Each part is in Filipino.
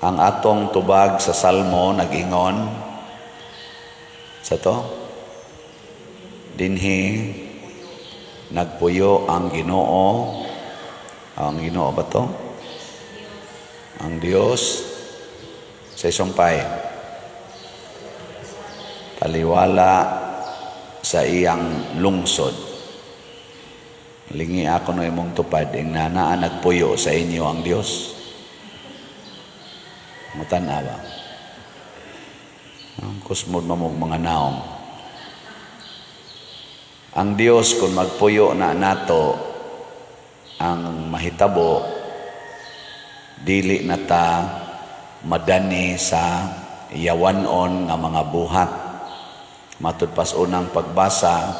ang atong tubag sa Salmo nag-ingon sa to, dinhi nagpuyo ang Ginoo. Ang Ginoo ba to? Ang Dios sa isumpay taliwala sa iyang lungsod. Lingi ako no imong tupad ing nanaa nagpuyo sa inyo ang Dios. Mutanawa. Ang kusmod mamog mga naong. Ang Dios kung magpuyo na nato ang mahitabo, dili na ta madani sa yawanon nga mga buhat. Matud pas unang pagbasa,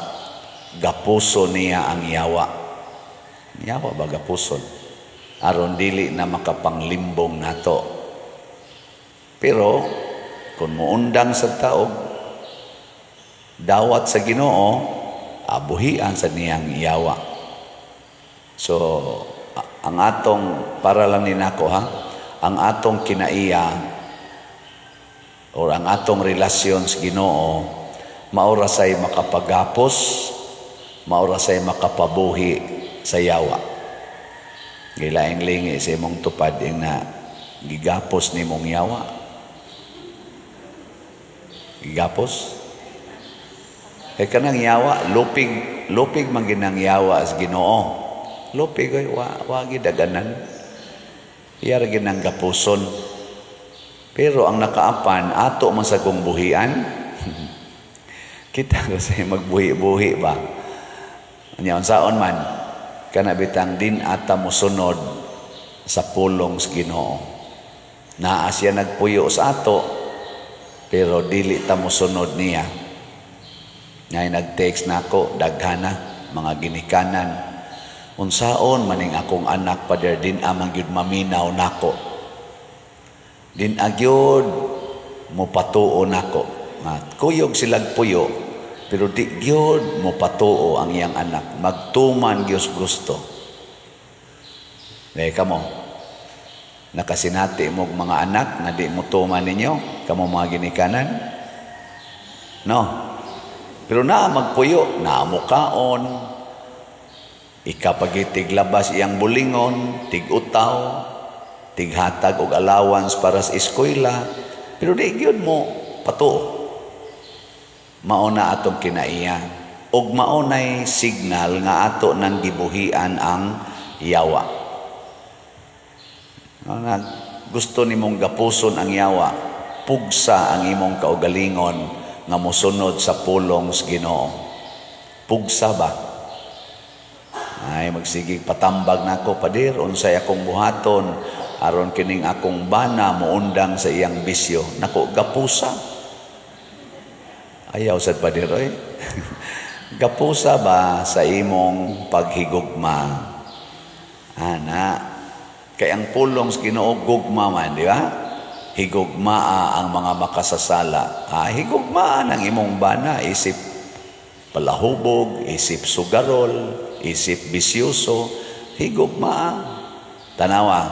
gapuso niya ang yawa. Yawa ba gapuson? Aron dili na makapanglimbong nato. Pero kung muundang sa tao, dawat sa Ginoo, abuhian sa niyang yawa. So, ang atong, para lang ni nako ha, ang atong kinaiya o ang atong relasyon sa Ginoo, maura say makapagapos, maura say makapabuhi sa yawa. Gilaing lingi sa imong tupad yung na gigapos ni mong yawa. Gigapos? Kaya kanang yawa, lupig man ginang yawa as Ginoo. Lupig ay wagi daganan. Iyara ginang gapuson. Pero ang nakaapan, ato man sa kong buhian, kita kasi magbuhi-buhi ba? Anyaon saon man, kanabitang din ata mo sunod sa pulong sa Ginoo. Naa siya nagpuyo sa ato, pero dili ta mo sunod niya. Ngay nag-text nako daghana mga ginikanan. Unsaon maning akong anak pader din amang gyud maminaw nako. Din agyod mo patuo nako. Kuyog silag puyo, pero di gyud mo patuo ang iyang anak. Magtuman gyud gusto. Kamo nakasinati mo mga anak na di mo tuman ninyo, kamo mga ginikanan. No. Pero na magpuyo, na mukaon, ikapagitig labas iyang bulingon, tig-utaw, tighatag og allowance para sa eskwela, pero di gyud mo patuo. Mauna atong kinaiya, og maunay signal nga ato nang gibuhian ang yawa. Gusto nimong gapuson ang yawa, pugsa ang imong kaugalingon nga mosunod sa pulong sa Ginoo. Pugsa ba? Ay magsigig patambag nako padir unsay akong buhaton aron kining akong bana moundang sa iyang bisyo. Nako gapusa. Ayaw sad padir oy. Gapusa ba sa imong paghigugma? Ana, kay ang pulong sa Ginoo gugma man, di ba? Higugmaa ang mga makasasala. Higugmaa ng imong bana, isip palahubog, isip sugarol, isip bisyoso, higugmaa. Tanawa,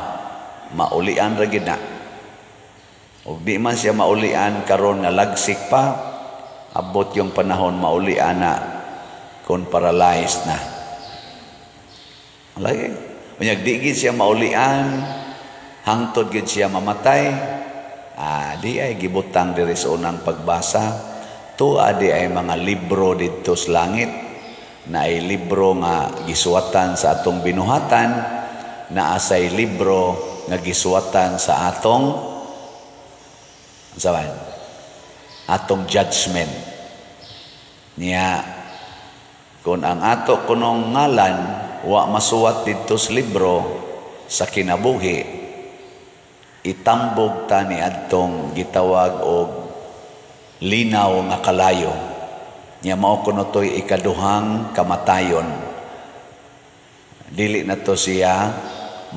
maulian ra gid na. Ug di man siya maulian karon nga lagsik pa, abot yung panahon maulian na kung paralyzed na. Lagi, unyag di gid siya maulian, hangtod gid siya mamatay. Di ay gibutang diri sa unang pagbasa. Tuwa di ay mga libro dito sa langit, na ay libro nga gisuwatan sa atong binuhatan, na asay libro nga gisuwatan sa atong atong judgment niya. Kung ang ato kunong ngalan wa masuwat dito sa libro sa kinabuhi, itambog ta ni adtong gitawag og linaw nga kalayo. Nya mao kuno toy ikaduhang kamatayon. Dili na to siya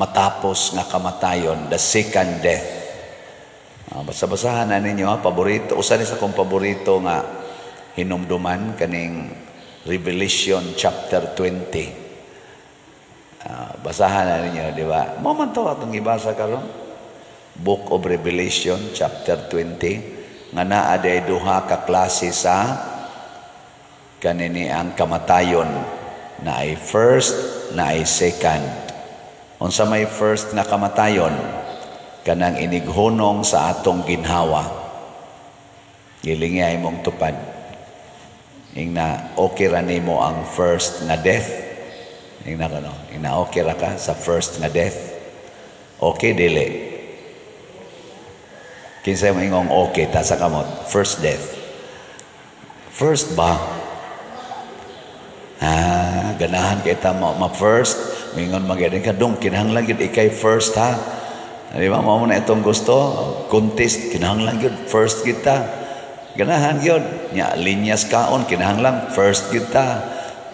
matapos nga kamatayon, the second death. Basa-basahan na ninyo paborito, usa ni sa kong paborito nga hinumduman kaning Revelation chapter 20. Basahan na ninyo, di ba? Mo man to atong ibasa karon. Book of Revelation chapter 20 nga naa day duha ka klase sa kanini ang kamatayon, na ay first, na ay second. Unsa may first na kamatayon, kanang inighunong sa atong ginhawa, gilingay mong tupad. Ingna okay ra nimo ang first na death. Ingna kano, ingna okay ra ka sa first na death. Okay dili. Kinsay mo ingong okay ta sa kamot first death. First ba? Ganahan kay ta ma first, mingon magedin ka dong kinahanglan gid ikay first ha. Di ba mo na itong gusto, contest kinahanglan gid first kita. Ganahan gyud nya linyas kaon kinahanglan first kita.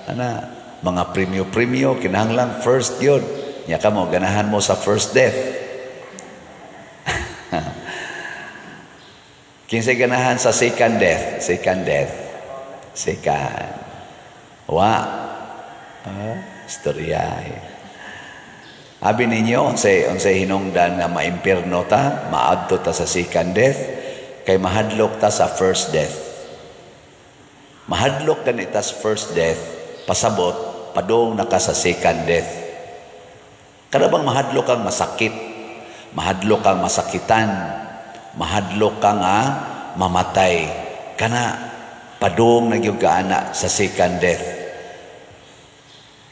Ana mga premyo kinahanglan first gyud. Nya kamo ganahan mo sa first death. Kinsay ganahan sa second death? Second. Istorya. Abi ninyo, unsay hinungdan nga maimpierno ta, maadto ta sa second death, kay mahadlok ta sa first death. Mahadlok ganita sa first death, pasabot, padong na ka sa second death. Kada bang mahadlok kang masakit, mahadlok kang masakitan, mahadlok kang mamatay, kana padong nagyugaana sa second death.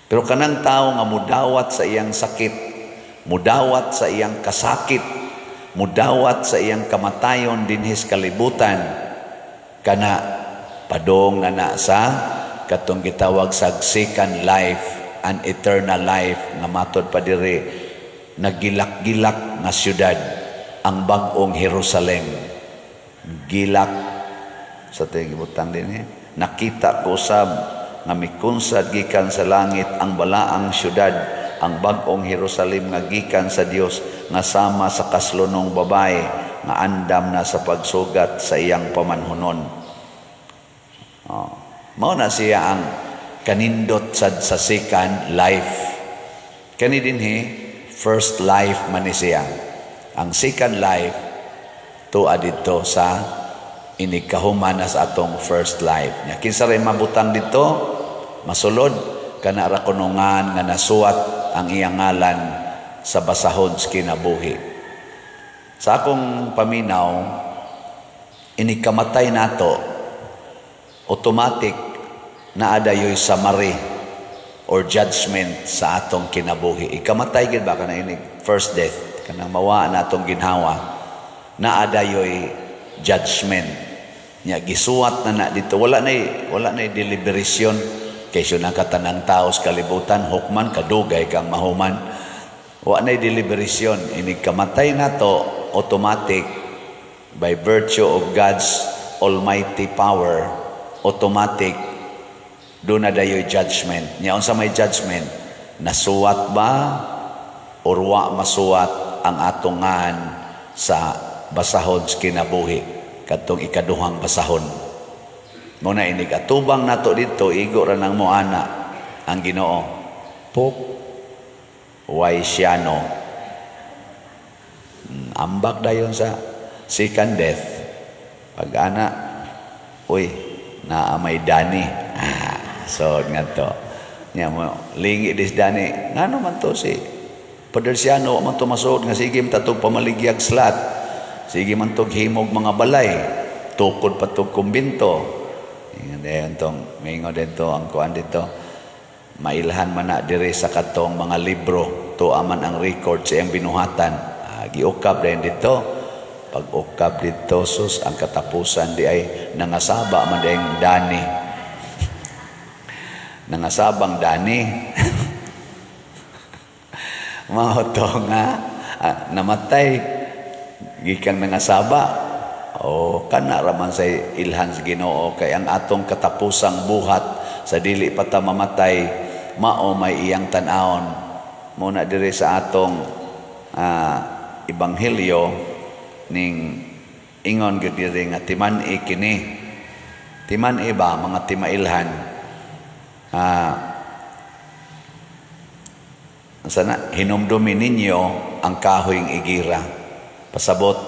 Pero kanang tao nga mudawat sa iyang sakit, mudawat sa iyang kasakit, mudawat sa iyang kamatayon dinhis kalibutan, kana padong na sa katong gitawag sa second life, an eternal life, nga matod pa diri nagilak-gilak nga syudad, ang bag-ong Jerusalem. Gilak sa tigibutang din nakita ko sab nga mikunsad gikan sa langit ang balaang syudad, ang bag-ong Jerusalem nga gikan sa Dios, nga sama sa kaslunong babae nga andam na sa pagsugat sa iyang pamanhunon. Mao na siya ang kanindot sa second life. Kani dinhi first life man ni siya. Ang second life tuwa dito sa inikahuman sa atong first life. Nya kinsa ray mabutang dito, masulod kana ra kunungan nga nasuwat ang iyang ngalan sa basahon sa kinabuhi. Sa akong paminaw, inikamatay nato, automatic na adayoy summary or judgment sa atong kinabuhi. Ikamatay gid ba kana ini first death, kanang mawa na atong ginhawa, na adayoy judgment. Nya gisuwat na dito, wala na deliberation kaysa na katanang tao sa kalibutan, hukman kadugay kang mahuman. Wala na deliberation. Ini kamatay na to, automatic, by virtue of God's almighty power, automatic, doon na dayo'y judgment. Nya unsa may judgment? Nasuwat ba or wa masuwat ang atongan sa basahon sa kinabuhi, katong ikaduhang basahon. Muna inig atubang nato dito, igo ra nang moana ang Ginoo, Pope Waisiano. Ambak dayon sa second death. Pag-ana, naamay Dani. So nga to. Nya mo lingi dis Dani. Ngano man to si Padersiano man to masud nga sige matog pamaligyag slat. Sige man tog himog mga balay. Tukod patog kumbinto. Dayon tong mingo dito ang kuan dito. Mailhan man na diri sa katong mga libro, tuaman ang record sa iyang binuhatan. Giukab din dito. Pag ukab dito sus ang katapusan di ay nangasaba man dayong Dani. Nangasabang Dani. Mao to nga namatay gikan nangasaba. Kana raman sa ilhan sa Ginoo, kay ang atong katapusang buhat sa dili pa ta mamatay, mao may iyang tan-awon. Muna diri sa atong ebanghelyo ning ingon gyud diri nga timan-i kini. Timan-i ba mga timailhan? Sana hinumdumi ninyo ang kahoyng igira. Pasabot,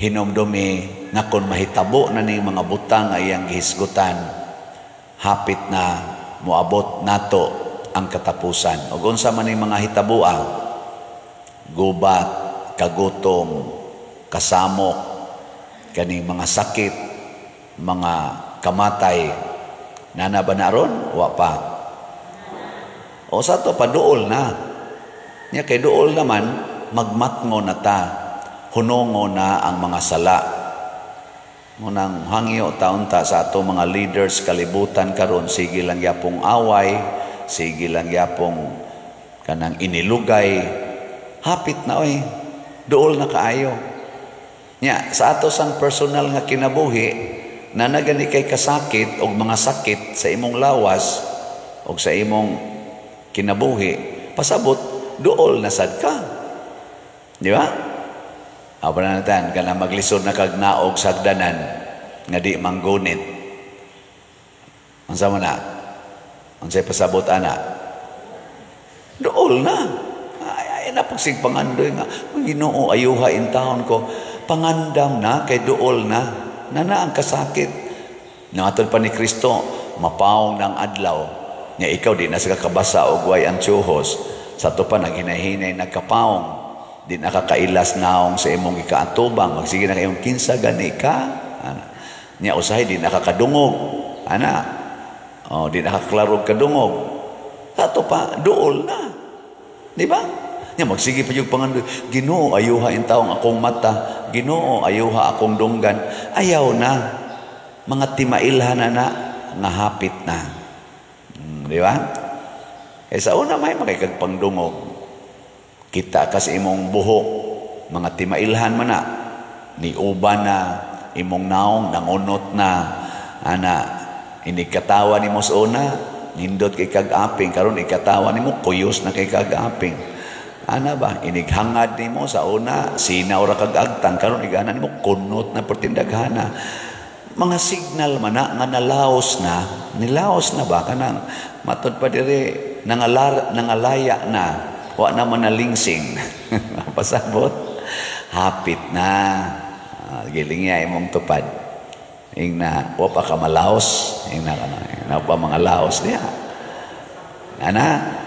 hinumdumi nga kung mahitabo na ning mga butang ay ang gihisgutan, hapit na moabot nato ang katapusan. Ug unsa man ning mga hitabua, gubat, kagutom, kasamok, kaning mga sakit, mga kamatay, nana ba naron? Wa pa. O sa to paduol na. Nya kay duol naman, magmatngo na ta, hunongo na ang mga sala. Munang hangyo taon ta sa ato mga leaders kalibutan karon, sige lang yapong away, sige lang yapong kanang inilugay, hapit na oy, duol na kaayo. Nya sa ato sang personal nga kinabuhi, na nagani kay kasakit o mga sakit sa imong lawas o sa imong kinabuhi, pasabot, duol na sad ka. Di ba? Apa na natin, ka na maglisod na kagnaog sagdanan nga di manggunit. Ang sama na? Ang sa'y pasabot, ana? Duol na. Ay napagsig pangandoy nga. Ginoo, ayuha in taon ko. Pangandam na, kay duol na. Nana ang kasakit. Nangatod pa ni Kristo, mapawong ng adlaw. Nga ikaw di na sa kakabasa o guway ang tsuhos. Sa to pa, naghinay-hinay nagkapawong. Di nakakailas naong sa imong ikaatubang. Magsige na kayong kinsa gani ka. Nya usahay, di nakakadungog. Di nakaklarog kadungog. Sa to pa, duol na. Di ba? Nya magsige pa yung pangandoy, Ginoo, ayuha in taong akong mata. Ginoo, ayuha akong dunggan. Ayaw na. Mga timailhan na nga hapit na. Di ba? Sa una may makikagpangdungog. Kita kas imong buhok, mga timailhan man na, ni uban na, imong naong, nangunot na, inikatawa ni mo sa una, nindot kay kag-aping, karon ikatawa ni mo, kuyos na kay kag-aping. Ba, inighangad ni mo sa una, sinaw ra kag-agtang, karon igana ni mo, kunot na pertindaghana. Mga signal man na, nga nalaos na, nilaos na ba, kanang matod pa dire, nangalaya na, wa naman na lingsing. Pasabot, hapit na. Giling niya imong tupad. Ingna, wa pa ka malaos. Ingna pa mga laos niya.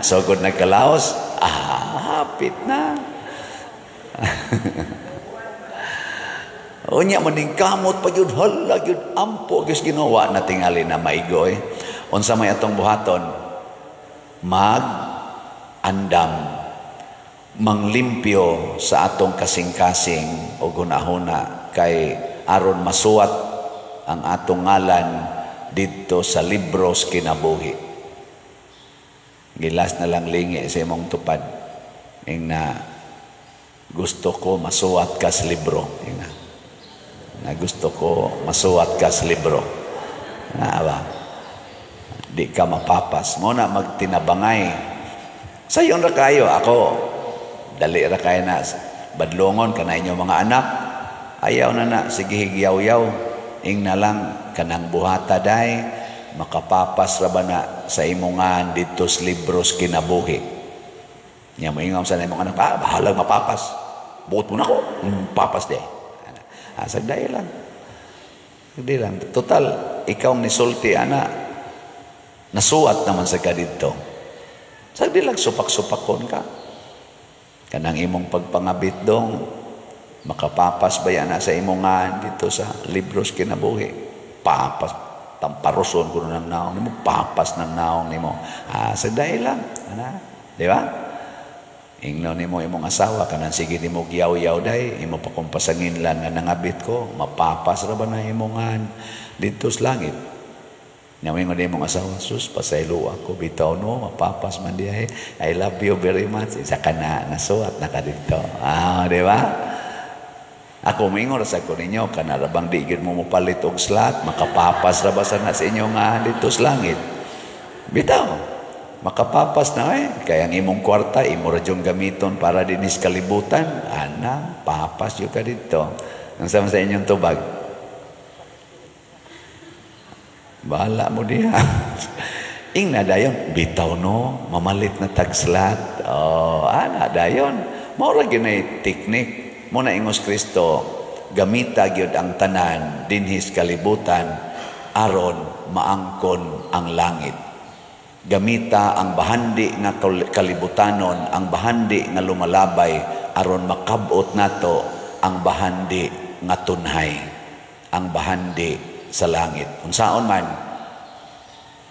Sugod nagkalaos, hapit na. Unya maning kamot pa yun, hala yun, ampo, Diyos ginawa na tingali na maigoy. Unsa may atong buhaton, andam, manglimpyo sa atong kasing-kasing o gunahuna kay aron masuwat ang atong ngalan dito sa libros kinabuhi. Gilas na lang lingi sa imong tupad. Na gusto ko masuwat ka sa libro. Na gusto ko masuwat ka sa libro. Di ka mapapas. Muna magtinabangay. Sayon ra kayo, ako, dali ra kayo na, badlongon ka na inyong mga anak, ayaw na, sige higyaw-yaw, na lang, kanang buhata day, makapapas ra ba na sa imongan dito sa libros kinabuhi. Nya mo ingam sa imong anak, bahalag mapapas, buot mo na ko, papas day. Sagday lang. Sagday lang. Total, ikaw ni sulti, nasuat naman sa ka dito. Sagdi lang supak-supakon ka. Kanang imong pagpangabit dong, makapapas ba yan sa imongan dito sa libros kinabuhi? Papas, tamparoson ko ng naong nimo, papas ng naong nimo. Sagday lang. Di ba? Ingno nimo imong asawa, kanang sige nimo giyaw-yaw day, imo pa kung pasangin lang nga nangabit ko, mapapas ra ba na imongan dito sa langit? Nyawin mo din mong asawa, sus, pasaylo ako, bitaw no, mapapas man diya I love you very much. Isa ka na, nasuat na ka dito. Di ba? Ako mingon sa ko ninyo, kanarabang digid mo palit og slot, makapapas ra ba sana sa inyo nga dito sa langit? Bitaw, makapapas na kaya ang imong kwarta, imo ra dyong gamiton para dinis kalibutan, papas yung ka dito. Ang sama sa inyong tubag. Bahala mo diha. Ingna dayon, bitaw no, mamalit na tagslat. Dayon. Maura ginay teknik. muna ingos Kristo, gamita gyud ang tanan dinhis kalibutan aron maangkon ang langit. Gamita ang bahandi nga kalibutanon, ang bahandi nga lumalabay aron makabot nato ang bahandi nga tunhay, ang bahandi sa langit. Unsaon man,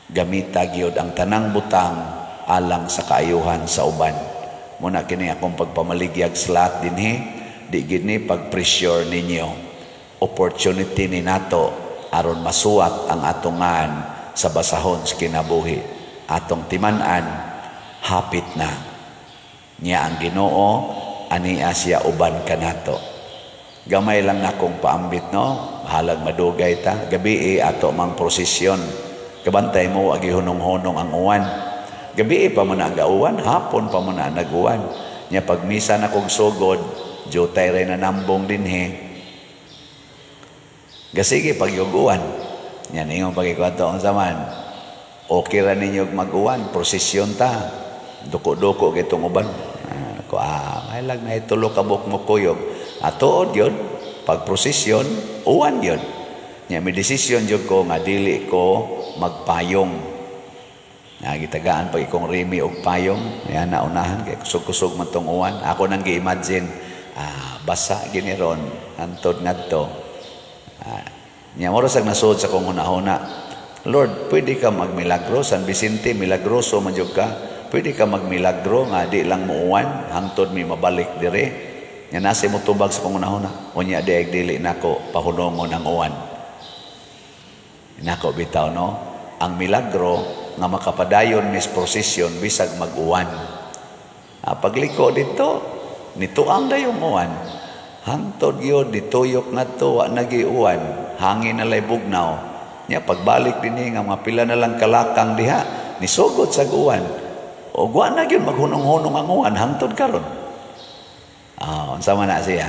gamita gyud ang tanang butang alang sa kaayuhan sa uban. Muna kini akong pagpamaligyag sa lahat dinhi, di gini pag-pressure ninyo. Opportunity ni nato aron masuwat ang atungan sa basahon sa kinabuhi. Atong timan-an, hapit na. Niya ang Ginoo, ania siya uban kanato. Gamay lang na kong paambit, no? Halag madugay ta. Gabi ato mang prosesyon. Kabantay mo, agihunong-hunong ang uwan. Gabi pa mo na ang gauwan, hapon pa mo na nag-uwan. Niya pagmisa na kong sugod, jutay rin na nambong dinhi. Gasige pag-yuguan. Yan yung pagkikwato ang zaman. Okay ra ninyo mag-uwan, prosesyon ta. Duko-duko kitong uban. Mahilag na itulo kabuk mo kuyog. Atuod yun, pag prosesyon, uwan yun. Nya may desisyon yun ko nga dili ko magpayong. Nagitagaan pag ikong rimi og payong. Yan naunahan, kaya kusog-kusog man tong uwan. Ako nang gi-imagine, basa giniron, antod nga to. Nya moras ang nasod sa kong hunahuna. Lord, pwede ka magmilagro. San Vicente, milagroso man jud ka. Pwede ka magmilagro nga di lang muuwan, hangtod mi mabalik dire. Nga nasa mo tubag sa pangunahuna. Unya di dili nako pahunongon ang uwan. Nako bitaw, no? Ang milagro nga makapadayon mis prosesyon bisag mag-uwan. Pagliko dito, nituang dayong uwan. Hangtod yun, dituyok na to, nag-iuwan. Hangin na lay bugnaw. Nya pagbalik din nga mga pila na lang kalakang diha, nisugod sa uwan. O guwan na yun, maghunong-hunong ang uwan, hangtod karon. Sama na siya.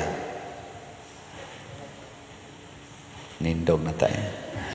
Nindog na tayo.